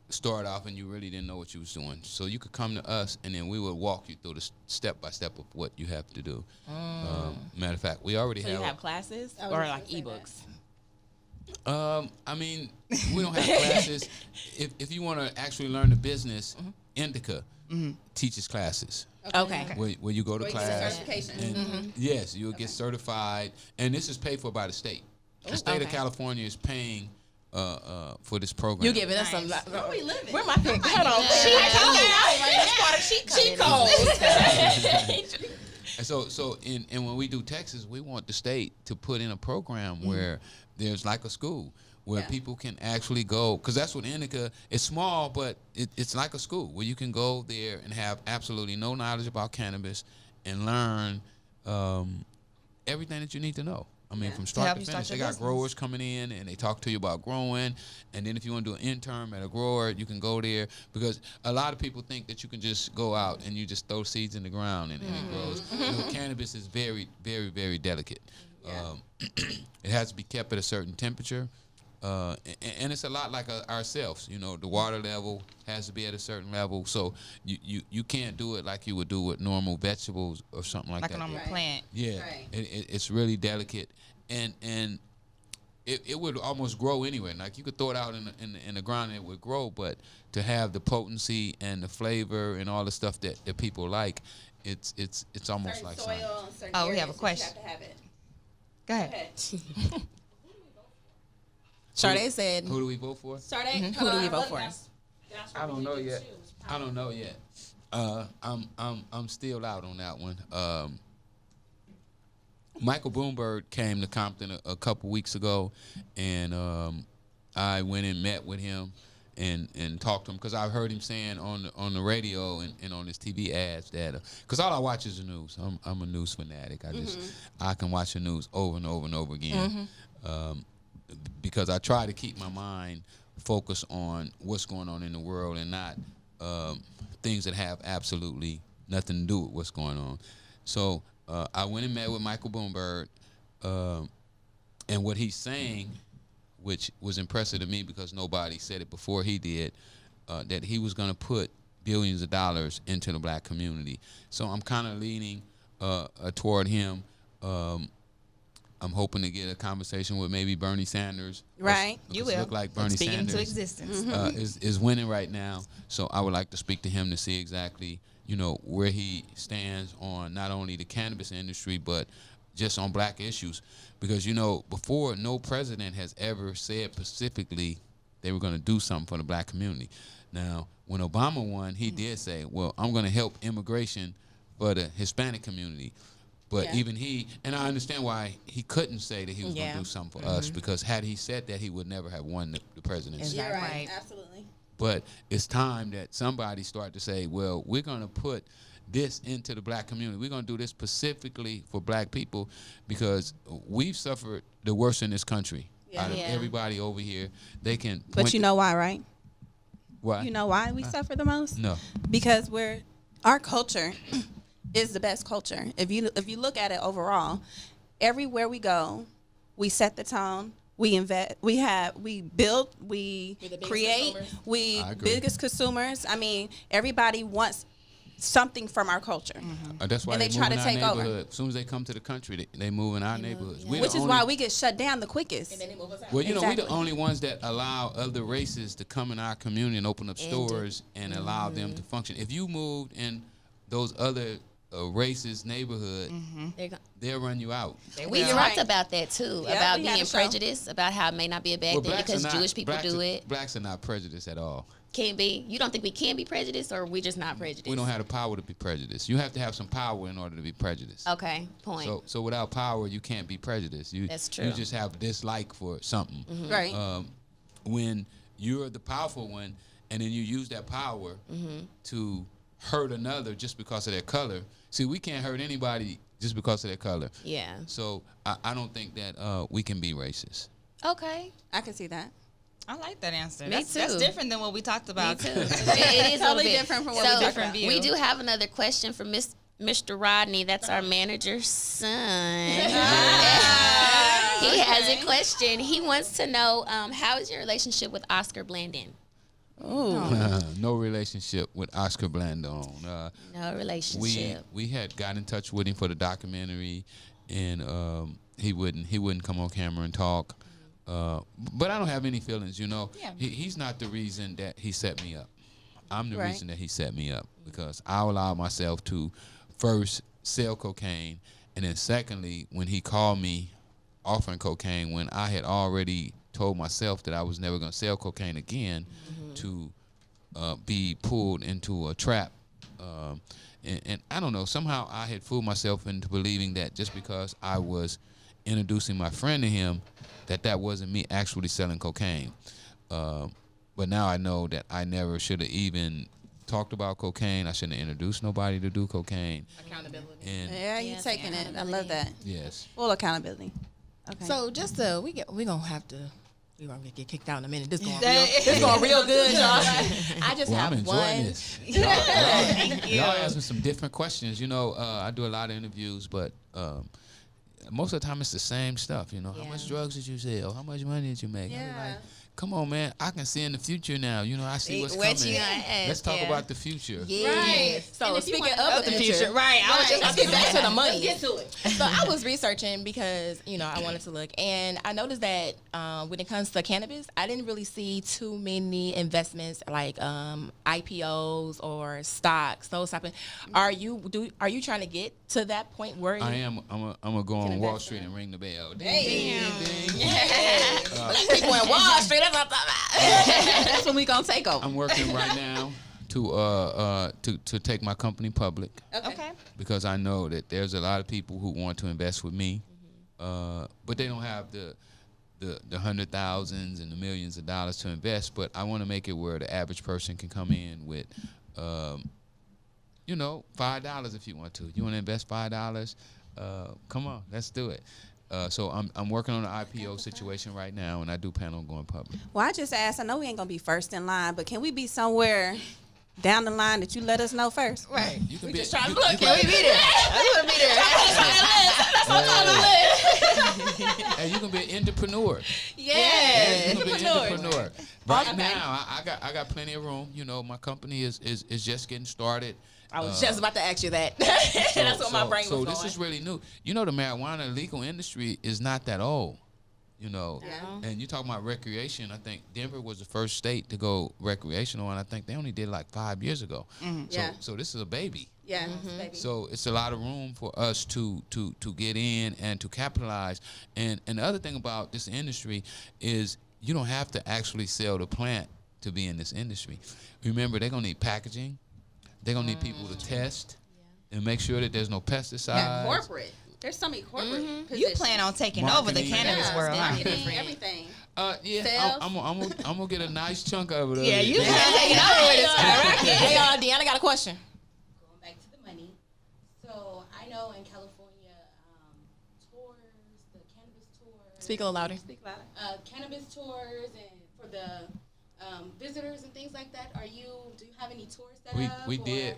start off and you really didn't know what you was doing, so you could come to us and then we would walk you through the step by step of what you have to do. Matter of fact, we already have.
So you have classes or like ebooks?
I mean, we don't have classes. If you want to actually learn the business, Indica teaches classes.
Okay.
Where you go to class.
Certification.
And yes, you'll get certified, and this is paid for by the state. The state of California is paying for this program.
You giving us some.
Nice.
Where we living? Where my pick? Hold on. Cheat code.
And so and when we do Texas, we want the state to put in a program where there's like a school where people can actually go, because that's what Indica is, small, but it's like a school where you can go there and have absolutely no knowledge about cannabis and learn everything that you need to know. I mean, from start to finish. They got growers coming in, and they talk to you about growing. And then if you want to do an intern at a grower, you can go there. Because a lot of people think that you can just go out and you just throw seeds in the ground and it grows. You know, cannabis is very, very, very delicate. It has to be kept at a certain temperature. And it's a lot like ourselves. You know, the water level has to be at a certain level. So you can't do it like you would do with normal vegetables or something like that.
Like a normal plant.
Yeah, it's really delicate, and it would almost grow anyway. Like you could throw it out in the ground and it would grow, but to have the potency and the flavor and all the stuff that people like, it's almost like
soil,
Oh, we have a question.
You have to have it.
Go ahead.
Sade said.
Who do we vote for?
Sade,
Who do we vote for?
I don't know yet. I'm still out on that one. Michael Bloomberg came to Compton a couple weeks ago, and I went and met with him and talked to him, because I've heard him saying on the radio and on his TV ads that, because all I watch is the news. I'm a news fanatic. I can watch the news over and over and over again, because I try to keep my mind focused on what's going on in the world and not things that have absolutely nothing to do with what's going on. So I went and met with Michael Bloomberg, and what he's saying, which was impressive to me because nobody said it before he did, that he was going to put billions of dollars into the black community. So I'm kind of leaning toward him. I'm hoping to get a conversation with maybe Bernie Sanders.
Right.
You will.
Look like Bernie
Speak
Sanders
into existence.
is winning right now. So I would like to speak to him to see exactly, where he stands on not only the cannabis industry, but just on black issues. Because, before, no president has ever said specifically they were going to do something for the black community. Now, when Obama won, he did say, well, I'm going to help immigration for the Hispanic community. But even he, and I understand why he couldn't say that he was going to do something for us, because had he said that, he would never have won the presidency.
You're right.
Right.
Absolutely.
But it's time that somebody start to say, well, we're going to put this into the black community. We're going to do this specifically for black people, because we've suffered the worst in this country. Out of everybody over here, they can.
But you know why, right?
Why?
You know why we suffer the most?
No.
Because our culture is the best culture. If you look at it overall, everywhere we go, we set the tone. We invest. We build. We create. We biggest consumers. I mean, everybody wants something from our culture.
That's why
and they
move
try to
in our
take over.
neighborhood. As soon as they come to the country, they move in our neighborhoods.
Which is why we get shut down the quickest.
And then they move us out.
Well, we're
Exactly.
the only ones that allow other races to come in our community and open up stores and allow them to function. If you moved in those other racist neighborhood, they'll run you out.
We talked about that too,
Yeah,
about
we had
being
a show.
prejudiced, about how it may not be a bad thing because Jewish people do it.
Blacks are not prejudiced at all.
Can't be. You don't think we can be prejudiced, or we just not prejudiced?
We don't have the power to be prejudiced. You have to have some power in order to be prejudiced.
Okay, point.
So without power, you can't be prejudiced.
That's true.
You just have dislike for something.
Right.
When you're the powerful one, and then you use that power to hurt another just because of their color. See, we can't hurt anybody just because of their color.
Yeah.
So I don't think that we can be racist.
Okay.
I can see that.
I like that answer.
Me
That's
too.
different than what we talked about.
Me too. It is a little
Totally
bit
different from what
so
we talked
Different
about.
view.
We do have another question from Mr. Rodney. That's our manager's son. He has a question. He wants to know, how is your relationship with Oscar Blandon?
No relationship with Oscar Blandon.
No relationship.
We had got in touch with him for the documentary, and he wouldn't come on camera and talk. But I don't have any feelings,
Yeah.
He's not the reason that he set me up. I'm the
Right.
reason that he set me up, because I allowed myself to first sell cocaine, and then secondly, when he called me offering cocaine, when I had already told myself that I was never going to sell cocaine again to be pulled into a trap. And I don't know, somehow I had fooled myself into believing that just because I was introducing my friend to him, that wasn't me actually selling cocaine. But now I know that I never should have even talked about cocaine. I shouldn't have introduced nobody to do cocaine.
Accountability.
And
Yeah, you taking it. I love that.
yes.
Full accountability. Okay.
So just we gonna have to. We gonna get kicked out in a minute. This going real good, y'all. I just
Well, I'm
have
enjoying
one.
this. Y'all ask me some different questions. You know, I do a lot of interviews, but most of the time it's the same stuff. You know, how much drugs did you sell? How much money did you make?
Yeah.
I'm like, come on, man. I can see in the future now. You know, I see what's
What
coming.
you gonna ask,
Let's talk
yeah.
about the future.
Right. So
And if you
speaking
wanna
of the future,
right? I was just
let's get back to the money. Get to it. So I was researching because I wanted to look, and I noticed that when it comes to cannabis, I didn't really see too many investments like IPOs or stocks. Those type of. Are you trying to get to that point where you?
I am. I'm gonna go on
invest
Wall
in
Street
it.
and ring the bell. Ding,
Hey.
ding, ding.
People in Wall Street. That's what I'm talking about.
That's when we gonna take over.
I'm working right now to take my company public.
Okay.
Because I know that there's a lot of people who want to invest with me, but they don't have the hundred thousands and the millions of dollars to invest. But I want to make it where the average person can come in with, $5 if you want to. You want to invest $5? Come on, let's do it. So I'm working on an IPO situation right now, and I do plan on going public.
Well, I just asked. I know we ain't gonna be first in line, but can we be somewhere down the line that you let us know first?
Right.
You can
We
be,
just trying to
you-
look.
you
Can we be there? I want to be there. That's what I'm trying to list.
Hey, you can be an entrepreneur.
Yeah.
You can be an entrepreneur. Right
Okay.
now, I got plenty of room. You know, my company is just getting started.
I was just about to ask you that. That's what my brain was going.
So this is really new. You know, the marijuana legal industry is not that old. You know, and you talk about recreation. I think Denver was the first state to go recreational, and I think they only did like 5 years ago. So this is a baby.
Yeah. Baby.
So it's a lot of room for us to get in and to capitalize. And the other thing about this industry is you don't have to actually sell the plant to be in this industry. Remember, they're gonna need packaging. They're gonna need people to test and make sure that there's no pesticides.
Yeah, corporate. There's so many corporate
You
positions.
plan on taking over the
Marketing.
cannabis
Yeah,
world, huh?
marketing, everything.
Yeah,
Sales.
I'm gonna get a nice chunk of it.
Yeah, you
Hey,
plan on taking over with this
Hey, Deanna got a question.
Going back to the money. So I know in California, tours, the cannabis tours.
Speak a little louder.
Cannabis tours and for the visitors and things like that. Do you have any tours set up?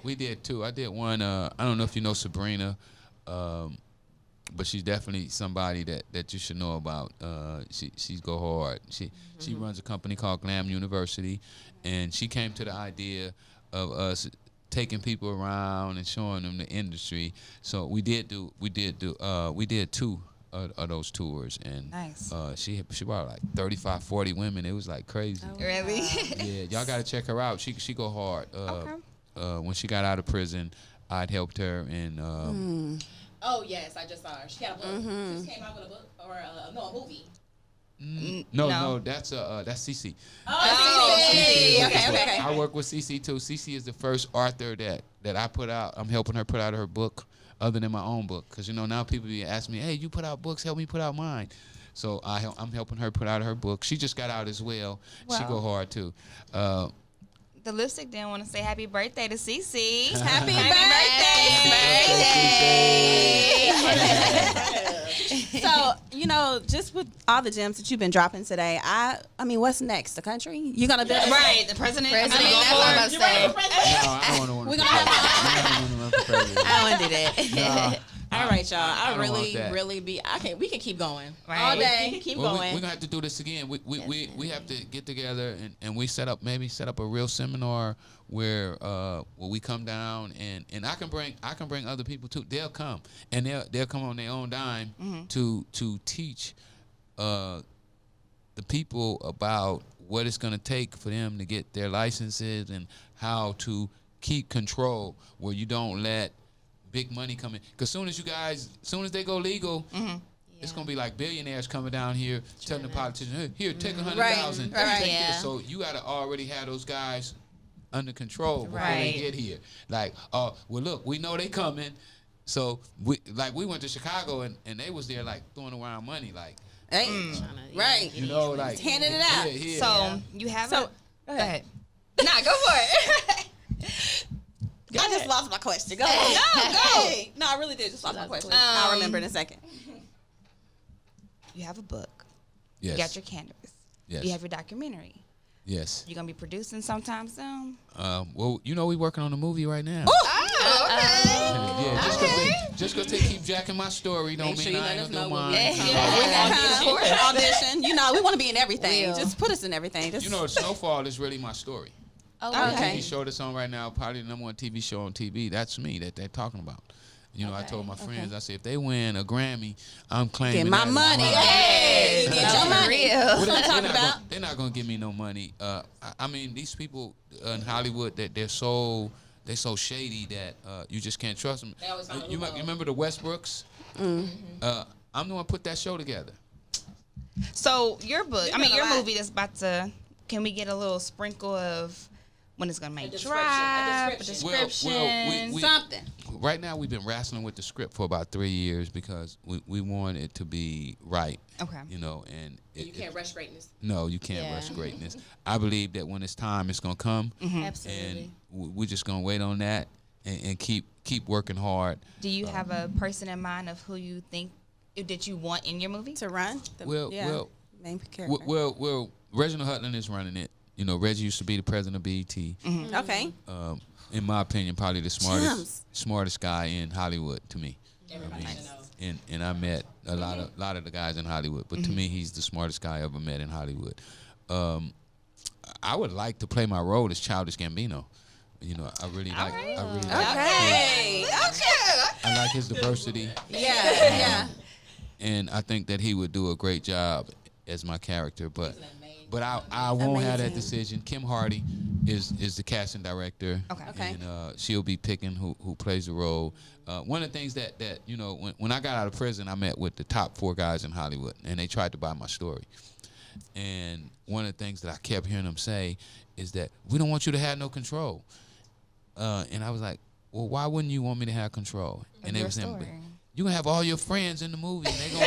We did too. I did one. I don't know if you know Sabrina, but she's definitely somebody that you should know about. She's go hard. She runs a company called Glam University, and she came to the idea of us taking people around and showing them the industry. So we did two of those tours, and
Nice.
she brought like 35, 40 women. It was like crazy.
Really?
Yeah, y'all gotta check her out. She go hard. When she got out of prison, I'd helped her, and
Oh yes, I just saw her. She got a book. She just came out with a book or a movie.
no, that's Cece.
Oh, okay.
I work with Cece too. Cece is the first author that I put out. I'm helping her put out her book, other than my own book, because now people be asking me, "Hey, you put out books? Help me put out mine." So I'm helping her put out her book. She just got out as well. She go hard too.
The lipstick didn't want to say happy birthday to Cece.
Happy birthday! So, just with all the gems that you've been dropping today, I mean, what's next? The country? You're gonna build
Right, the president.
That's what I'm about to say.
No, I don't want to.
We're gonna have
I don't want to do that.
All right, y'all.
I don't want that.
We can keep going.
all day.
We can keep
Well,
going.
we're gonna have to do this again. We have to get together and we set up a real seminar where we come down and I can bring other people too. They'll come and they'll come on their own dime to teach the people about what it's gonna take for them to get their licenses and how to keep control where you don't let big money come in. Because soon as they go legal, It's gonna be like billionaires coming down here telling the politicians, hey, here, take 100,000.
Right.
Take
Yeah.
this. So you gotta already have those guys under control before
Right.
they get here. Like, well, look, we know they coming. So we went to Chicago and they was there like throwing around money, like,
Hey, right.
you know, like
Handing it out.
Yeah.
So you have
So-
go ahead. Nah, go for it.
I just lost my question. Go ahead. Hey. No, I really did just lost my question. I'll remember in a second.
You have a book.
Yes.
You got your cannabis.
Yes.
You have your documentary.
Yes.
You're gonna be producing sometime soon.
Well, you know, we working on a movie right now.
Oh, okay.
Yeah, just cause they keep jacking my story don't
Make
mean
sure you
I
let
ain't
us
gonna do
know when
mine.
we
You know,
audition. You know, we want to be in everything.
Will.
Just put us in everything. Just,
you know, Snowfall is really my story.
Oh,
The
Okay.
TV show that's on right now, probably the number one TV show on TV. That's me that they're talking about. You know, I told my friends, I said, if they win a Grammy, I'm claiming
get my
that as
money.
mine.
Hey, get your money.
Real.
Well,
What I'm talking about.
they're not gonna give me no money. I mean, these people in Hollywood, that they're so shady that you just can't trust them. You remember the Westbrooks? I'm the one put that show together.
So your book, I mean
doing a
your
lot.
movie that's about to. Can we get a little sprinkle of when it's gonna make
description,
drop?
a
A
description.
description.
Something.
Right now, we've been wrestling with the script for about 3 years because we want it to be right.
Okay.
You know, and
You can't rush greatness.
No, you can't
Yeah.
rush greatness. I believe that when it's time, it's gonna come,
Absolutely.
and we're just gonna wait on that and keep working hard.
Do you have a person in mind of who you think that you want in your movie?
To run. Main character.
Well, Reginald Hutland is running it. You know, Reggie used to be the president of BET.
Okay.
In my opinion, probably the smartest guy in Hollywood to me.
Everybody should know.
And I met a lot of the guys in Hollywood, but to me, he's the smartest guy I ever met in Hollywood. I would like to play my role as Childish Gambino. You know, I really like.
Okay.
I like his diversity,
Yeah.
and I think that he would do a great job as my character. But I won't have that
Amazing.
decision. Kim Hardy is the casting director.
Okay.
And she'll be picking who plays the role. One of the things that you know, when I got out of prison, I met with the top 4 guys in Hollywood, and they tried to buy my story. And one of the things that I kept hearing them say is that we don't want you to have no control. And I was like, well, why wouldn't you want me to have control? And they were saying, "But you gonna have all your friends in the movie, and they gonna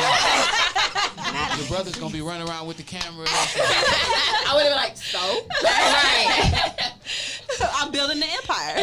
your brother's gonna be running around with the camera."
I would have been like, so?
I'm building the empire.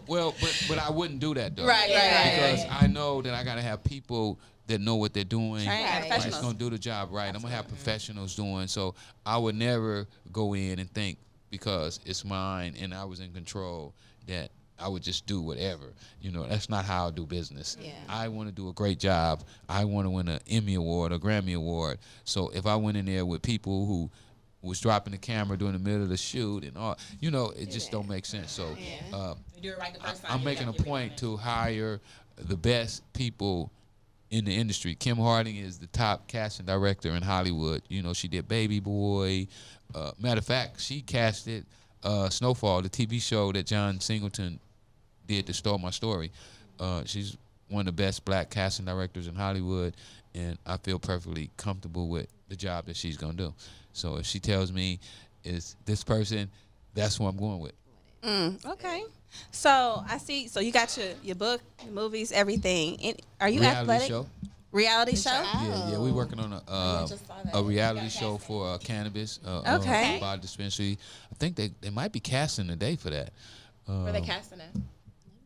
Well, but I wouldn't do that though.
Right.
Because I know that I gotta have people that know what they're doing.
Trained
That's
professionals.
gonna do the job right. I'm gonna have professionals doing. So I would never go in and think because it's mine and I was in control that I would just do whatever. You know, that's not how I do business.
Yeah.
I want to do a great job. I want to win an Emmy Award, a Grammy Award. So if I went in there with people who was dropping the camera during the middle of the shoot and all, you know, it just don't make sense. So
You do it right the first time.
I'm
you
making a
gotta get it
point
right.
to hire the best people in the industry. Kim Harding is the top casting director in Hollywood. You know, she did Baby Boy. Matter of fact, she casted Snowfall, the TV show that John Singleton did to Stole My Story. She's one of the best black casting directors in Hollywood, and I feel perfectly comfortable with the job that she's gonna do. So if she tells me it's this person, that's who I'm going with.
Okay. So I see. So you got your book, your movies, everything. Are you
Reality
athletic?
show.
Reality show.
Yeah, we working on
just saw that.
a reality show for cannabis.
Okay.
By dispensary. I think they might be casting today for that.
Where they casting it?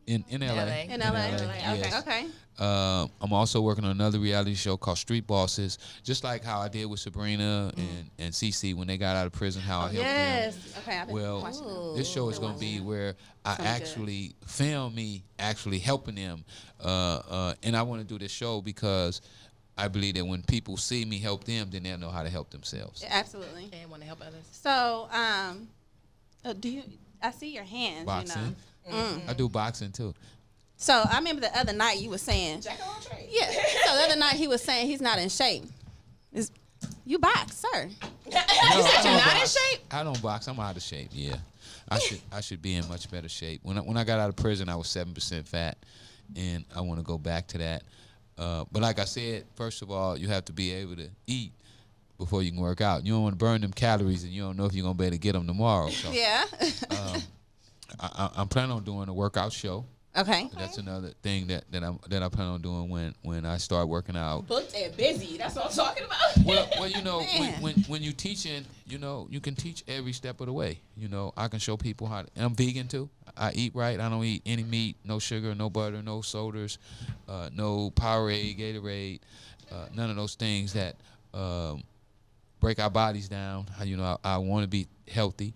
In LA.
In LA.
Yes.
Okay.
I'm also working on another reality show called Street Bosses, just like how I did with Sabrina and Cece when they got out of prison, how I helped them.
Yes. Okay. I've been
Well,
watching.
this show is going to be where I
Sounds
actually film me actually helping them. And I want to do this show because I believe that when people see me help them, then they'll know how to help themselves.
Absolutely.
And want to help others.
So, do you? I see your hands.
Boxing.
You know.
I do boxing too.
So I remember the other night you were saying.
Jack of all trades.
Yeah. So the other night he was saying he's not in shape. You box, sir.
No, I don't
not in
box.
shape?
I don't box. I'm out of shape. Yeah, I should be in much better shape. When I got out of prison, I was 7% fat, and I want to go back to that. But like I said, first of all, you have to be able to eat before you can work out. You don't want to burn them calories, and you don't know if you're gonna be able to get them tomorrow. So,
Yeah.
I'm planning on doing a workout show.
Okay.
That's another thing that I plan on doing when I start working out.
Booked and busy. That's what I'm talking about.
Well, you know, when you teaching, you know, you can teach every step of the way. You know, I can show people how. And I'm vegan too. I eat right. I don't eat any meat, no sugar, no butter, no sodas, no Powerade, Gatorade, none of those things that break our bodies down. You know, I want to be healthy.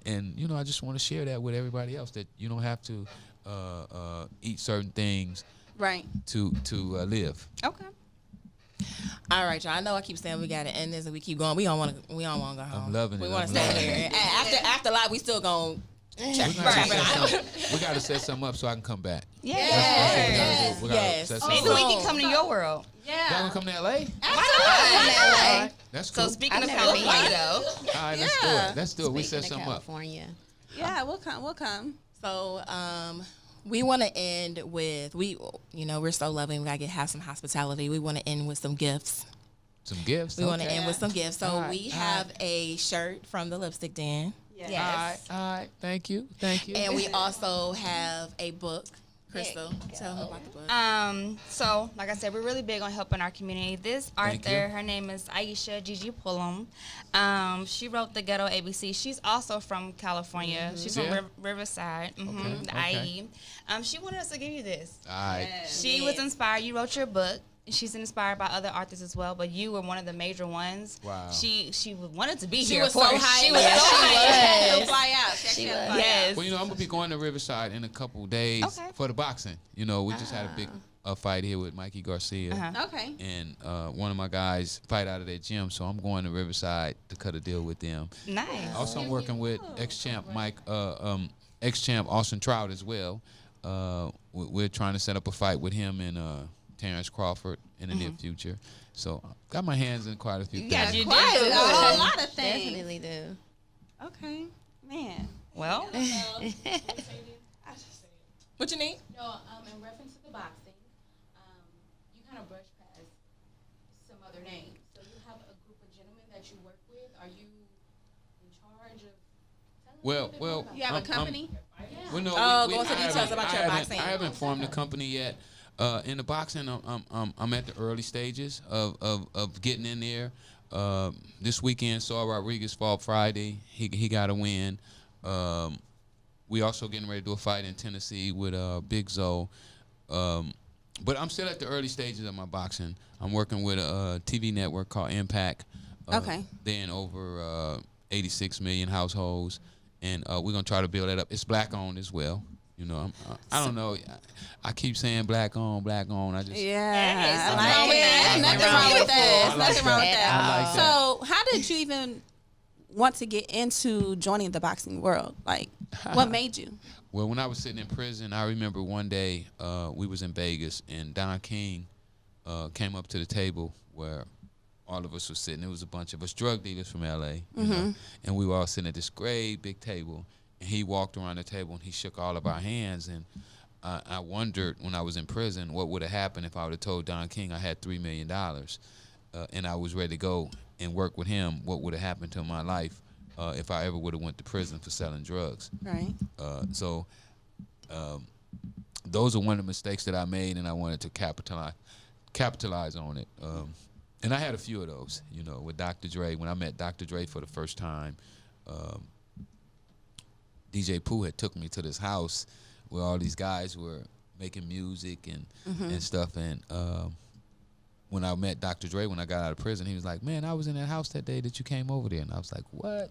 And you know, I just want to share that with everybody else, that you don't have to eat certain things
Right.
to live.
Okay.
All right, y'all. I know I keep saying we got to end this and we keep going. We don't want to go home.
I'm loving it.
We want
I'm
to stay
loving
here.
it.
After live, we still going to check
We got to set something up so I can come back.
Yes.
We gotta
Yes.
set
Maybe
something
we
up.
can come to your world.
Y'all
Yeah.
gonna come to LA?
Why not?
That's
So
cool.
speaking
I've
of
never been.
California, though,
All right, let's do
Yeah.
it. Let's do it. We set
Speaking of
something up.
California.
Yeah, we'll come. We'll come.
So, we want to end with we're so loving. We gotta have some hospitality. We want to end with some gifts.
Some gifts.
We want to
okay.
end with some gifts. So
All right,
we
all
have a shirt from the Lipstick Den,
yes.
All right. Thank you.
and we also have a book. Crystal, tell them about the book.
So like I said, we're really big on helping our community. This
Thank
author,
you.
her name is Aisha Gigi Pullum. She wrote the Ghetto ABC. She's also from California. She's
Yeah.
from Riverside, the
okay.
IE. She wanted us to give you this.
All right.
She was inspired. You wrote your book. She's inspired by other authors as well, but you were one of the major ones.
Wow.
She wanted to be
She
here.
was
of
so
course.
hyped.
She was
Yeah,
so
she
hyped.
She'll fly out.
She
She'll
was.
fly
Yes.
Well, you know, I'm gonna be going to Riverside in a couple days
Okay.
for the boxing. You know, we just had a big fight here with Mikey Garcia.
out. Okay.
And one of my guys fight out of their gym, so I'm going to Riverside to cut a deal with them.
Nice.
Also, I'm working with ex-champ ex-champ Austin Trout as well. We're trying to set up a fight with him and Terrence Crawford in the near future. So, got my hands in quite a few
Yeah,
things.
you
Quite
did.
a lot of things.
Definitely do.
Okay. Man.
Well,
What you need?
No, in reference to the boxing, you kind of brush past some other names. So you have a group of gentlemen that you work with. Are you in charge of? Tell us a little bit more about
You have a company?
Well, no,
Go into details about your boxing.
I haven't formed a company yet. In the boxing, I'm at the early stages of getting in there. This weekend, saw Rodriguez fought Friday. He got a win. We also getting ready to do a fight in Tennessee with Big Zoe. But I'm still at the early stages of my boxing. I'm working with a TV network called Impact.
Okay.
They're in over 86 million households, and we're gonna try to build that up. It's black owned as well. You know, I don't know. I keep saying black owned. I just
Yeah.
Nothing
I
wrong
like
with
it.
that.
Nothing wrong with that.
I like
Nothing wrong with
that.
that.
I like that.
So, how did you even want to get into joining the boxing world? Like, what made you?
Well, when I was sitting in prison, I remember one day we was in Vegas, and Don King came up to the table where all of us were sitting. It was a bunch of us drug dealers from L.A., you know, and we were all sitting at this great big table. And he walked around the table, and he shook all of our hands. And I wondered, when I was in prison, what would have happened if I would have told Don King I had $3 million and I was ready to go and work with him. What would have happened to my life if I ever would have went to prison for selling drugs?
Right.
So those are one of the mistakes that I made, and I wanted to capitalize on it. And I had a few of those, you know, with Dr. Dre. When I met Dr. Dre for the first time, DJ Pooh had took me to this house where all these guys were making music and stuff. And when I met Dr. Dre, when I got out of prison, he was like, "Man, I was in that house that day that you came over there." And I was like, "What?"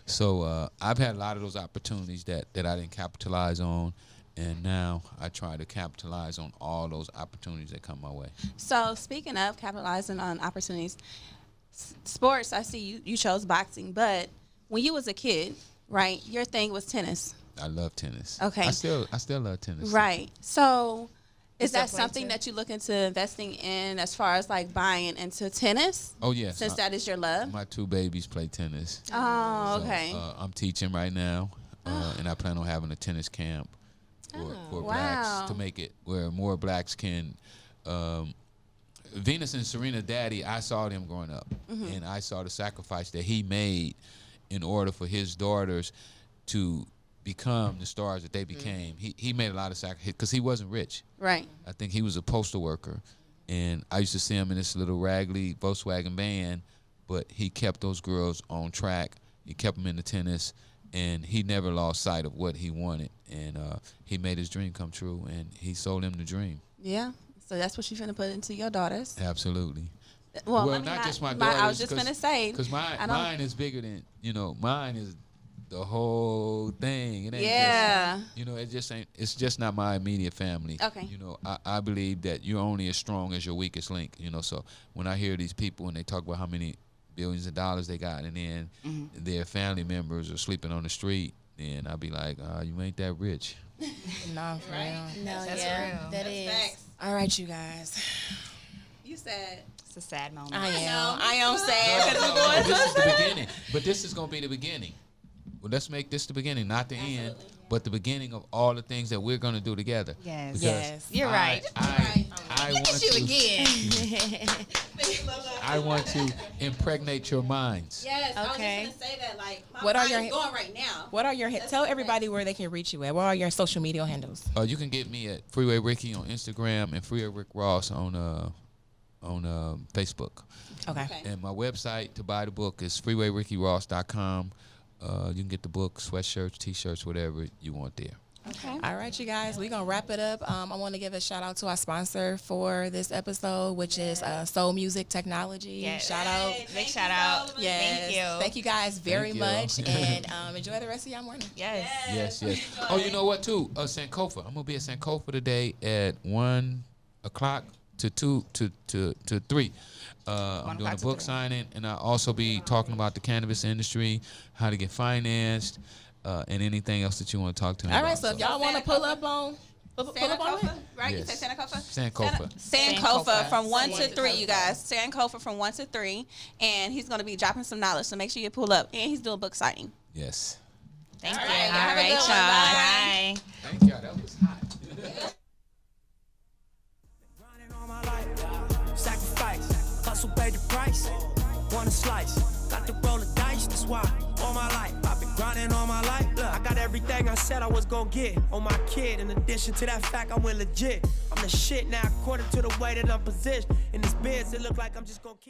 So I've had a lot of those opportunities that I didn't capitalize on. And now I try to capitalize on all those opportunities that come my way.
So, speaking of capitalizing on opportunities, sports, I see you chose boxing, but when you was a kid, right, your thing was tennis.
I love tennis.
Okay.
I still love tennis.
Right. So, is
still
that
play
something
too?
that you look into investing in as far as like buying into tennis?
Oh, yes.
Since that is your love?
My two babies play tennis.
Oh,
So,
okay.
I'm teaching right now, and I plan on having a tennis camp for
wow.
blacks to make it where more blacks can. Venus and Serena Daddy, I saw them growing up, and I saw the sacrifice that he made in order for his daughters to become the stars that they became. He made a lot of sacrifice because he wasn't rich.
Right.
I think he was a postal worker, and I used to see him in this little raggedy Volkswagen van, but he kept those girls on track. He kept them into tennis, and he never lost sight of what he wanted, and he made his dream come true, and he sold them the dream.
Yeah. So that's what you're finna put into your daughters.
Absolutely.
Well,
Well,
let me
not just my daughters.
I was just finna say
because mine is bigger than mine is the whole thing. It ain't
Yeah.
just, it just ain't. It's just not my immediate family.
Okay.
I believe that you're only as strong as your weakest link. So when I hear these people and they talk about how many billions of dollars they got, and then their family members are sleeping on the street, then I'll be like, you ain't that rich.
No, for real.
No,
That's
yeah,
real.
that is.
Facts.
All right, you guys.
You said
It's a sad moment.
I am sad because
No,
we're going
this is
through
the beginning. But this is going to be the beginning. Well, let's make this the beginning, not the end, but the beginning of all the things that we're going to do together.
Yes.
Because
Yes.
You're right.
I want
You
to,
again.
I want to impregnate your minds.
yes.
Okay.
I was just gonna say that. Like, my
What are
mind
your-
is going right now.
What are your tell everybody where they can reach you at? What are your social media handles?
You can get me at Freeway Ricky on Instagram and Freeway Rick Ross on Facebook.
Okay.
Okay.
And my website to buy the book is freewayrickyross.com. You can get the book, sweatshirts, T-shirts, whatever you want there.
Okay.
All right, you guys, we're going to wrap it up. I want to give a shout out to our sponsor for this episode, which is Soul Music Technology.
Yes.
Shout out.
Big shout out.
Yes.
Thank you.
Thank you guys very
Thank you.
much. And enjoy the rest of your morning.
Yes.
Yes. Oh, you know what, too? Sankofa. I'm going to be at Sankofa today at 1 o'clock to 2 to 3. I'm doing a book signing, and I'll also be talking about the cannabis industry, how to get financed, and anything else that you want to talk to me
All
about.
right, so if y'all want to pull up on it.
Sankofa, right?
Yes.
You say Sankofa?
Sankofa.
Sankofa from 1 to 3, you guys. Sankofa from 1 to 3, and he's gonna be dropping some knowledge. So make sure you pull up, and he's doing book signing.
Yes.
Thank you.
right,
All
have a
right,
good one.
y'all. Bye.
Thank y'all. That was hot.
Grinding all my life, sacrifice, hustle pay the price. Want a slice, got to roll the dice. That's why all my life I've been grinding all my life. Look, I got everything I said I was gonna get on my kid. In addition to that fact, I went legit. I'm the shit now, according to the way that I'm positioned in this biz. It look like I'm just gonna keep.